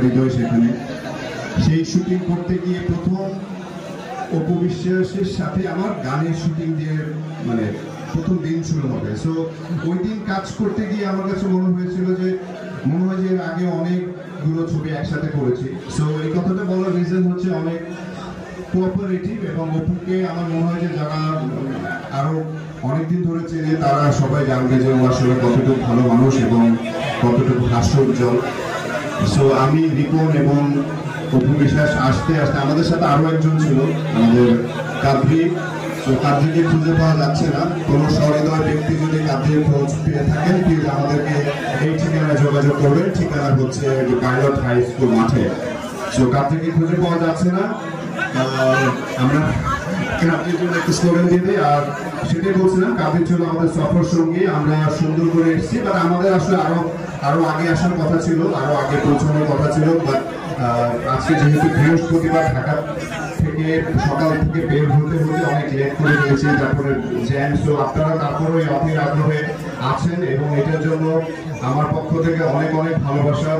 হৃদয় সেখানে। সেই শুটিং করতে গিয়ে প্রথম অপু বিশ্বাসের সাথে আমার গানের শুটিং দিয়ে মানে প্রথম দিন শুরু হবে। সো ওই দিন কাজ করতে গিয়ে আমার কাছে মনে হয় যে এর আগে অনেকগুলো ছবি একসাথে করেছি। সো এই কথাটা বলার রিজন হচ্ছে অনেক কোঅপারেটিভ, এবং অপুকে আমার মনে হয় যে যারা আরো অনেকদিন ধরে চেনে তারা সবাই জানবে যে ও আসলে কতটুকু ভালো মানুষ এবং কতটুকু হাস্যোজ্জ্বল। সো আমি রিপন এবং অপু বিশ্বাস আসতে আমাদের সাথে আরো একজন ছিল আমাদের কাদ্রি। তো কাদ্রিকে খুঁজে পাওয়া যাচ্ছে না। কোনো সহৃদয় ব্যক্তি যদি কাদ্রির খোঁজ পেয়ে থাকেন প্লিজ আমাদেরকে এই ঠিকানায় যোগাযোগ করবেন। ঠিকানা হচ্ছে পাইলট হাই স্কুল মাঠে। সো কাদ্রিকে খুঁজে পাওয়া যাচ্ছে না, আমরা কাদ্রির জন্য একটু স্লোগান দিয়ে দিই। আর সেটাই বলছিলাম, কাদ্রির জন্য আমাদের সফর সঙ্গী, আমরা সুন্দর করে এসেছি। বাট আমাদের আসলে আরো আগে আসার কথা ছিল, আরো আগে পৌঁছানোর কথা ছিল। বাট আজকে যেহেতু বৃহস্পতিবার, ঢাকা থেকে সকাল থেকে বের হতে অনেক লেট করে দিয়েছি, তারপরে জ্যাম। সো আপনারা তারপরে অধীর আগ্রহে আছেন এবং এটার জন্য আমার পক্ষ থেকে অনেক অনেক ভালোবাসা।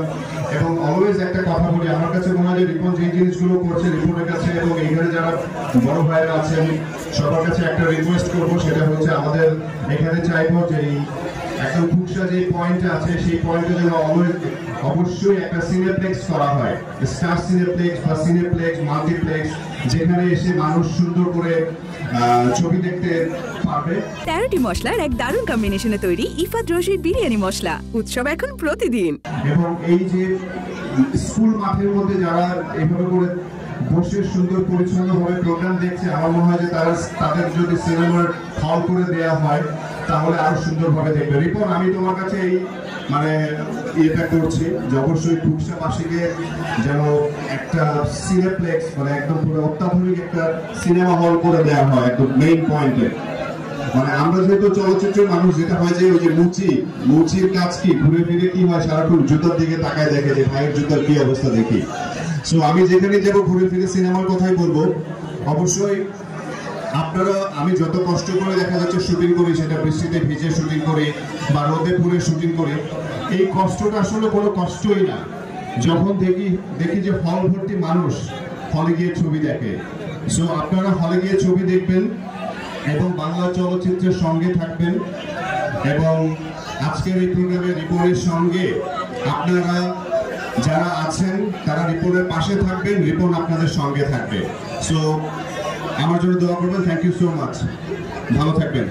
এবং অলওয়েজ একটা কথা বলি, আমার কাছে মনে হয় যে রিপন যে জিনিসগুলো করছে, রিপনের কাছে এবং এখানে যারা বড় ভাইরা আছেন সবার কাছে একটা রিকোয়েস্ট করবো, সেটা হচ্ছে আমাদের এখানে চাইবো যে একদম খুবসা যে পয়েন্টে আছে সেই পয়েন্টে যেন অবশ্যই একটা সিনেপ্লেক্স করা হয়, স্টার সিনেপ্লেক্স বা সিনেপ্লেক্স মাল্টিপ্লেক্স, যেখানে এসে মানুষ সুন্দর করে ছবি দেখতে পারবে। 13টি মশলার এক দারুণ কম্বিনেশনে তৈরি ইফাত রশিদ বিরিয়ানি মশলা, উৎসব এখন প্রতিদিন। এবং এই যে স্কুল মাঠের মধ্যে যারা এভাবে করে বসে সুন্দর পরিচ্ছন্নভাবে প্রোগ্রাম দেখছে, আমার মনে হয় যে তাদের যদি সিনেমার হল করে দেওয়া হয় তাহলে আরো সুন্দরভাবে দেখবে। রিপন, আমি তোমার কাছে এই মানে এটা করছি যে অবশ্যই খুবসাবাসীকে যেন একটা সিনেপ্লেক্স মানে একদম পুরো অত্যাধুনিক একটা সিনেমা হল করে দেওয়া হয় একদম মেইন পয়েন্টে। মানে আমরা যেহেতু চলচ্চিত্রের মানুষ, যেটা হয় যে ওই যে মুচির কাজ কি ঘুরে ফিরে কি হয়, সারাক্ষণ জুতার দিকে তাকায় দেখে যে ভাইয়ের জুতার কি অবস্থা দেখি। সো আমি যেখানে যাবো ঘুরে ফিরে সিনেমার কথাই বলবো। অবশ্যই আপনারা, আমি যত কষ্ট করে দেখা যাচ্ছে শুটিং করি, সেটা বৃষ্টিতে ভিজে শুটিং করি বা রোদে পুড়ে শুটিং করি, এই কষ্টটা আসলে কোনো কষ্টই না যখন দেখি যে হল ভর্তি মানুষ হলে গিয়ে ছবি দেখে। সো আপনারা হলে গিয়ে ছবি দেখবেন এবং বাংলা চলচ্চিত্রের সঙ্গে থাকবেন, এবং আজকের এই প্রোগ্রামে রিপনের সঙ্গে আপনারা যারা আছেন তারা রিপনের পাশে থাকবেন, রিপন আপনাদের সঙ্গে থাকবে। সো আমার জন্য দোয়া করবেন। থ্যাংক ইউ সো মাচ, ভালো থাকবেন।